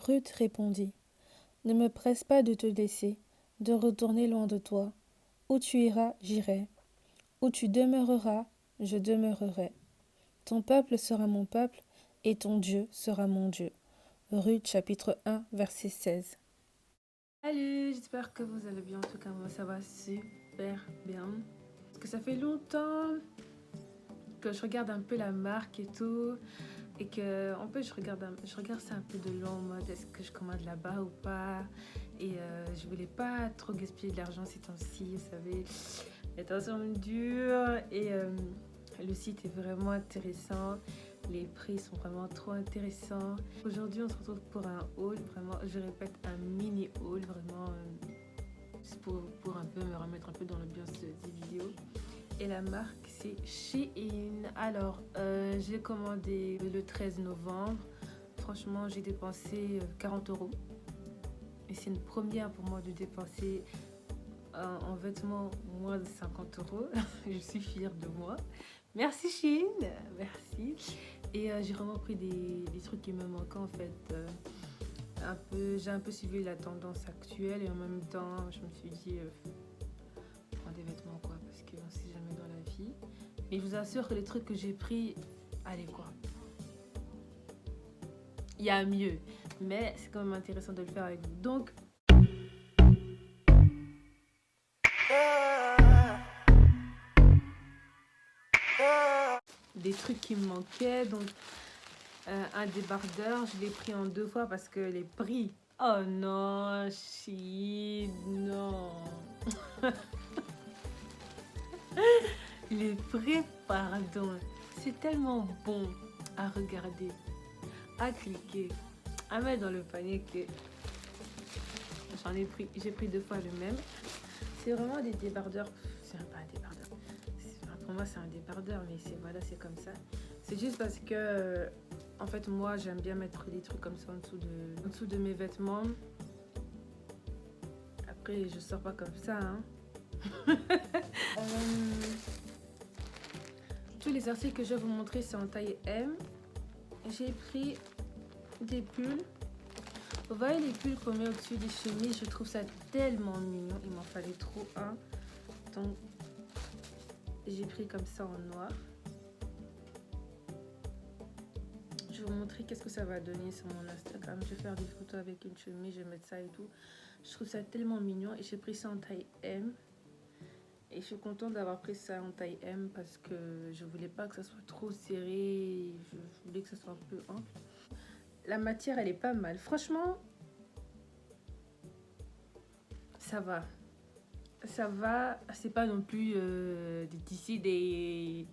Ruth répondit: Ne me presse pas de te laisser, de retourner loin de toi. Où tu iras, j'irai. Où tu demeureras, je demeurerai. Ton peuple sera mon peuple, et ton Dieu sera mon Dieu. Ruth chapitre 1, verset 16. Salut, j'espère que vous allez bien. En tout cas, moi ça va super bien. Parce que ça fait longtemps que je regarde un peu la marque et tout. Et que, en fait, je regarde ça un peu de loin en mode est-ce que je commande là-bas ou pas. Et je voulais pas trop gaspiller de l'argent ces temps-ci, vous savez. Les temps sont durs et le site est vraiment intéressant. Les prix sont vraiment trop intéressants. Aujourd'hui, on se retrouve pour un haul, vraiment, je répète, un mini haul, vraiment, juste pour un peu me remettre un peu dans l'ambiance des vidéos. Et la marque, c'est Shein. Alors, j'ai commandé le 13 novembre. Franchement, j'ai dépensé 40 euros. Et c'est une première pour moi de dépenser en vêtements moins de 50 euros. Je suis fière de moi. Merci Shein, merci. Et j'ai vraiment pris des trucs qui me manquaient en fait. J'ai un peu suivi la tendance actuelle et en même temps, je me suis dit, prends des vêtements quoi, parce qu'on ne sait jamais dans la vie. Mais je vous assure que les trucs que j'ai pris, allez quoi. Il y a mieux, mais c'est quand même intéressant de le faire avec vous. Donc, des trucs qui me manquaient, donc un débardeur, je l'ai pris en 2 fois parce que les prix, oh non, shit, non. Les prix, pardon, c'est tellement bon à regarder, à cliquer, à mettre dans le panier que j'ai pris 2 fois le même. C'est vraiment des débardeurs, c'est pas un débardeur, pour moi c'est un débardeur, mais c'est comme ça. C'est juste parce que en fait moi j'aime bien mettre des trucs comme ça en dessous de mes vêtements. Après je sors pas comme ça hein. Tous les articles que je vais vous montrer c'est en taille M. J'ai pris des pulls. Vous voyez les pulls qu'on met au-dessus des chemises, je trouve ça tellement mignon, il m'en fallait trop un. Donc j'ai pris comme ça en noir. Je vais vous montrer qu'est-ce que ça va donner sur mon Instagram. Je vais faire des photos avec une chemise, je vais mettre ça et tout. Je trouve ça tellement mignon et j'ai pris ça en taille M. Et je suis contente d'avoir pris ça en taille M parce que je voulais pas que ça soit trop serré. Je voulais que ça soit un peu ample. La matière, elle est pas mal. Franchement, ça va. Ça va. C'est pas non plus d'ici des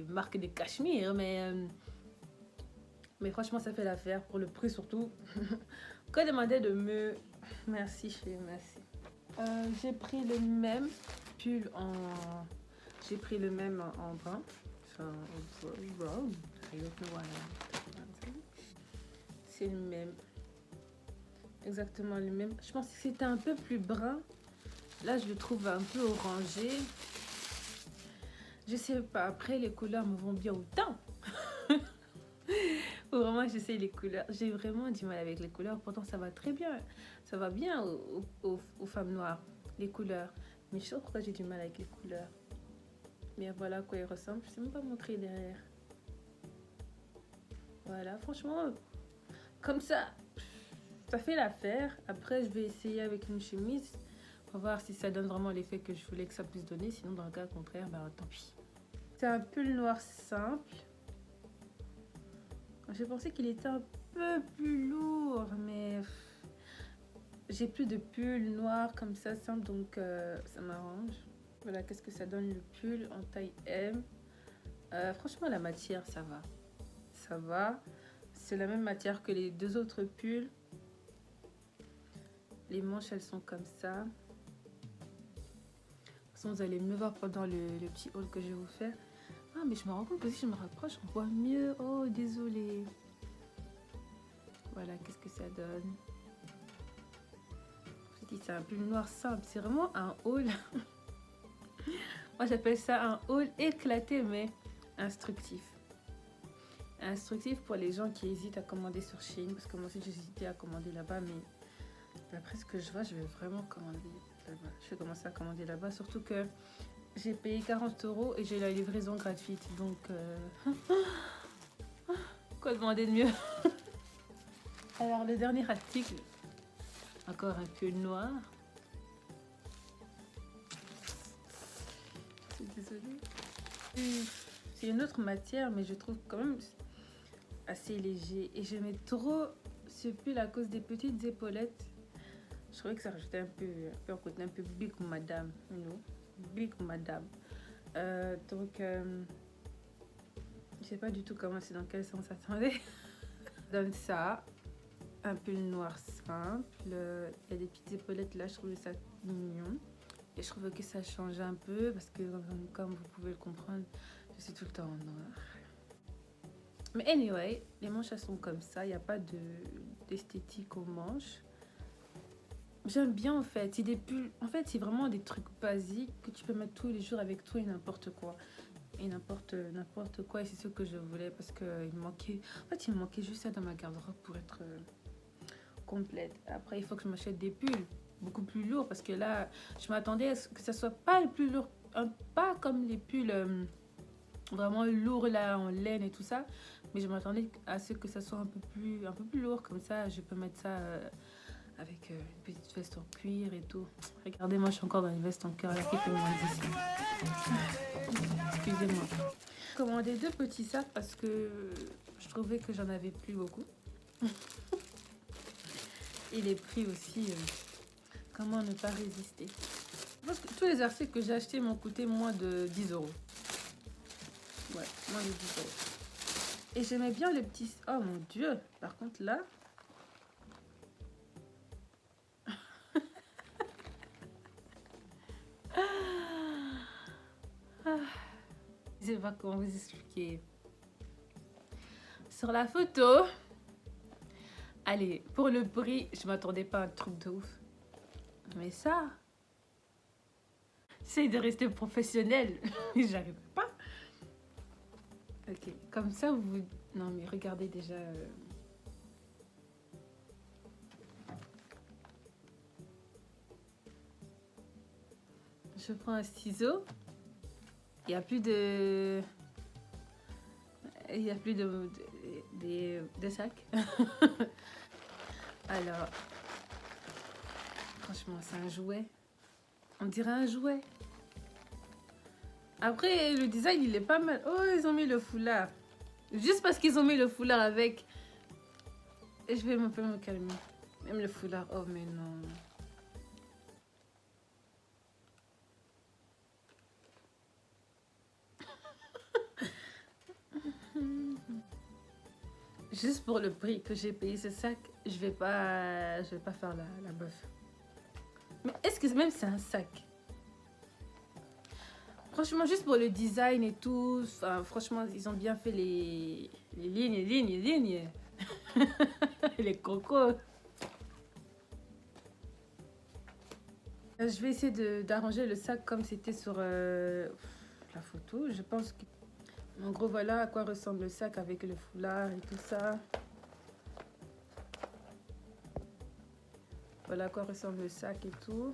marques de cachemire, mais franchement, ça fait l'affaire pour le prix surtout. Quand demandait de me... Merci, chérie, merci. J'ai pris le même pull en... J'ai pris le même en brun. Enfin, brown. C'est le même. Exactement le même. Je pense que c'était un peu plus brun. Là, je le trouve un peu orangé. Je sais pas. Après, les couleurs me vont bien autant. Faut vraiment que j'essaye les couleurs. J'ai vraiment du mal avec les couleurs. Pourtant, ça va très bien. Ça va bien aux femmes noires, les couleurs. Mais je sais pas pourquoi j'ai du mal avec les couleurs. Mais voilà à quoi il ressemble. Je sais même pas montrer derrière. Voilà, franchement, comme ça fait l'affaire. Après, je vais essayer avec une chemise. On va voir si ça donne vraiment l'effet que je voulais que ça puisse donner. Sinon, dans le cas contraire, bah tant pis. C'est un pull noir simple. J'ai pensé qu'il était un peu plus lourd, mais j'ai plus de pull noir comme ça simple, donc ça m'arrange. Voilà, qu'est-ce que ça donne le pull en taille M. Franchement, la matière, ça va. Ça va. C'est la même matière que les 2 autres pulls. Les manches, elles sont comme ça. De toute façon, vous allez mieux voir pendant le petit haul que je vais vous faire. Ah, mais je me rends compte que si je me rapproche, on voit mieux. Oh, désolée. Voilà, qu'est-ce que ça donne. Je dis, c'est un pull noir simple. C'est vraiment un haul. Moi, j'appelle ça un haul éclaté, mais instructif. instructif pour les gens qui hésitent à commander sur Shein. Parce que moi aussi, j'hésitais à commander là-bas. Mais d'après ce que je vois, je vais vraiment commander là-bas. Je vais commencer à commander là-bas. Surtout que j'ai payé 40 € et j'ai la livraison gratuite. Donc, quoi demander de mieux? Alors, le dernier article, encore un peu noir. Je suis désolée. C'est une autre matière, mais je trouve quand même assez léger. Et j'aimais trop ce pull à cause des petites épaulettes. Je trouvais que ça rajoutait un côté un peu big madame, you know? Big madame. Donc, je sais pas du tout comment c'est, dans quel sens attendez. Donne ça, un pull noir simple. Il y a des petites épaulettes là, je trouvais ça mignon. Et je trouve que ça change un peu parce que, comme vous pouvez le comprendre, je suis tout le temps en noir. Mais anyway, les manches elles sont comme ça, il n'y a pas d'esthétique aux manches. J'aime bien en fait, c'est des pulls, en fait c'est vraiment des trucs basiques que tu peux mettre tous les jours avec toi et n'importe quoi. Et n'importe quoi, et c'est ce que je voulais parce que il me manquait juste ça dans ma garde-robe pour être complète. Après il faut que je m'achète des pulls beaucoup plus lourds parce que là je m'attendais à ce que ça soit pas le plus lourd, pas comme les pulls vraiment lourds là en laine et tout ça, mais je m'attendais à ce que ça soit un peu plus lourd, comme ça je peux mettre ça avec une petite veste en cuir et tout. Regardez, moi je suis encore dans une veste en cuir là qui fait moins 10. Excusez-moi. J'ai commandé 2 petits sacs parce que je trouvais que j'en avais plus beaucoup. Et les prix aussi, comment ne pas résister. Je pense que tous les articles que j'ai achetés m'ont coûté moins de 10 €. Ouais, moins de 10 €. Et j'aimais bien les petits... Oh mon Dieu. Par contre là... Je sais pas comment vous expliquer. Sur la photo... Allez, pour le prix, je m'attendais pas à un truc de ouf. Mais ça... J'essaie de rester professionnelle. Mais j'arrive pas. Ok, comme ça vous... Non mais regardez déjà... Je prends un ciseau. Il n'y a plus de... Il n'y a plus de sacs. Alors... Franchement, c'est un jouet. On dirait un jouet. Après, le design, il est pas mal. Oh, ils ont mis le foulard. Juste parce qu'ils ont mis le foulard avec... Et je vais un peu me calmer. Même le foulard. Oh, mais non. Juste pour le prix que j'ai payé ce sac, je vais pas faire la boeuf. Mais est-ce que même c'est un sac? Franchement, juste pour le design et tout, enfin, franchement, ils ont bien fait les lignes. Les cocos. Je vais essayer d'arranger le sac comme c'était sur la photo. Je pense que... En gros, voilà à quoi ressemble le sac avec le foulard et tout ça. Voilà à quoi ressemble le sac et tout.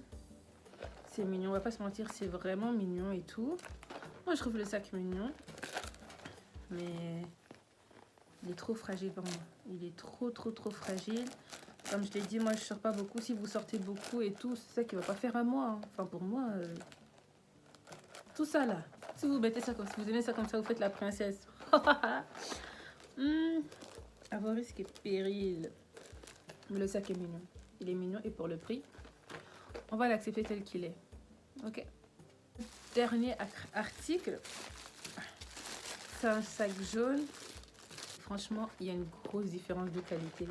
C'est mignon, on va pas se mentir, c'est vraiment mignon et tout. Moi, je trouve le sac mignon. Mais il est trop fragile pour moi. Il est trop fragile. Comme je l'ai dit, moi, je sors pas beaucoup. Si vous sortez beaucoup et tout, c'est ça qui va pas faire à moi. Hein. Enfin, pour moi, tout ça là. Si vous mettez ça comme si vous aimez ça comme ça, vous faites la princesse. À vos risques et périls. Mais le sac est mignon. Il est mignon et pour le prix, on va l'accepter tel qu'il est. Ok. Dernier article. C'est un sac jaune. Franchement, il y a une grosse différence de qualité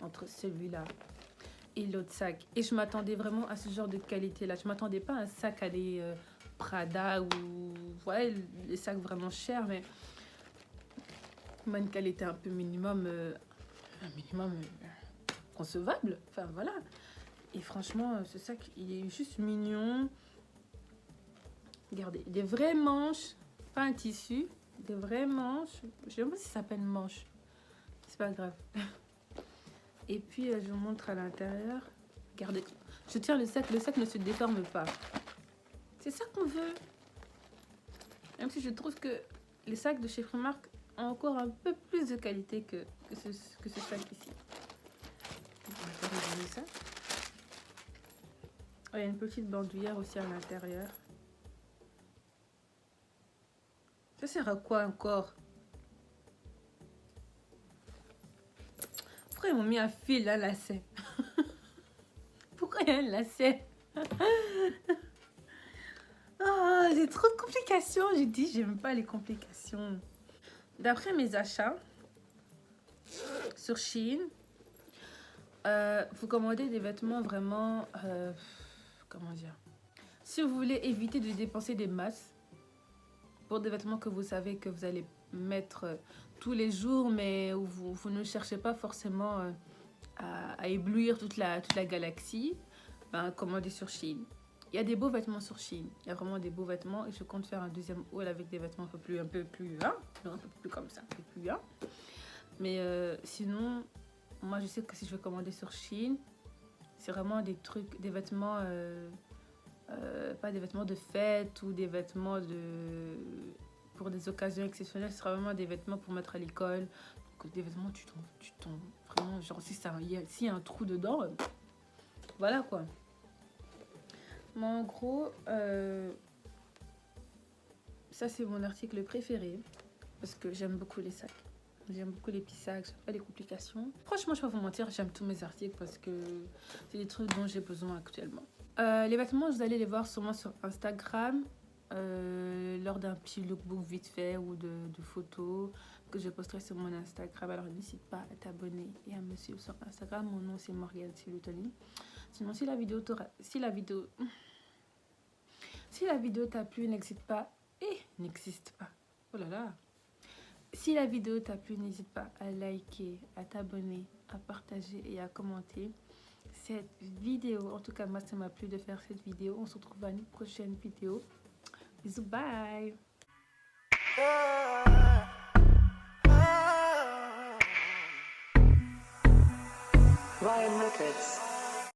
entre celui-là et l'autre sac. Et je m'attendais vraiment à ce genre de qualité-là. Je m'attendais pas à un sac à des Prada ou ouais, les sacs vraiment chers, mais une qualité un peu minimum, concevable. Enfin voilà. Et franchement, ce sac, il est juste mignon. Regardez, des vraies manches, pas un tissu, que vraiment, je sais même pas si ça s'appelle manche. C'est pas grave. Et puis, je vous montre à l'intérieur. Regardez, je tire le sac ne se déforme pas. C'est ça qu'on veut. Même si je trouve que les sacs de chez Primark ont encore un peu plus de qualité que ce sac ici. On va regarder ça. Il y a une petite bandoulière aussi à l'intérieur. Ça sert à quoi encore? Pourquoi ils m'ont mis un fil là, lacet? Pourquoi il y a un lacet? Oh, j'ai trop de complications. J'ai dit, j'aime pas les complications. D'après mes achats sur Shein, vous commandez des vêtements vraiment... comment dire? Si vous voulez éviter de dépenser des masses pour des vêtements que vous savez que vous allez mettre tous les jours, mais où vous ne cherchez pas forcément à éblouir toute la galaxie, ben, commandez sur Shein. Il y a des beaux vêtements sur Shein. Il y a vraiment des beaux vêtements et je compte faire un deuxième haul avec des vêtements un peu plus comme ça, un peu plus hein. Mais sinon, moi je sais que si je veux commander sur Shein, c'est vraiment des trucs, des vêtements, pas des vêtements de fête ou des vêtements pour des occasions exceptionnelles. Ce sera vraiment des vêtements pour mettre à l'école. Donc des vêtements, tu tombes vraiment, genre s'il y a un trou dedans, voilà quoi. Mais en gros, ça c'est mon article préféré parce que j'aime beaucoup les sacs. J'aime beaucoup les petits sacs, j'aime pas les complications. Franchement, je vais pas vous mentir, j'aime tous mes articles parce que c'est des trucs dont j'ai besoin actuellement. Les vêtements, vous allez les voir sûrement sur Instagram lors d'un petit lookbook vite fait ou de photos que je posterai sur mon Instagram. Alors n'hésite pas à t'abonner et à me suivre sur Instagram. Mon nom c'est Morgane Silutoni. Sinon, si la vidéo t'a plu, n'hésite pas. Oh là là. Si la vidéo t'a plu, n'hésite pas à liker, à t'abonner, à partager et à commenter cette vidéo. En tout cas, moi, ça m'a plu de faire cette vidéo. On se retrouve à une prochaine vidéo. Bisous, bye. Ryan Records.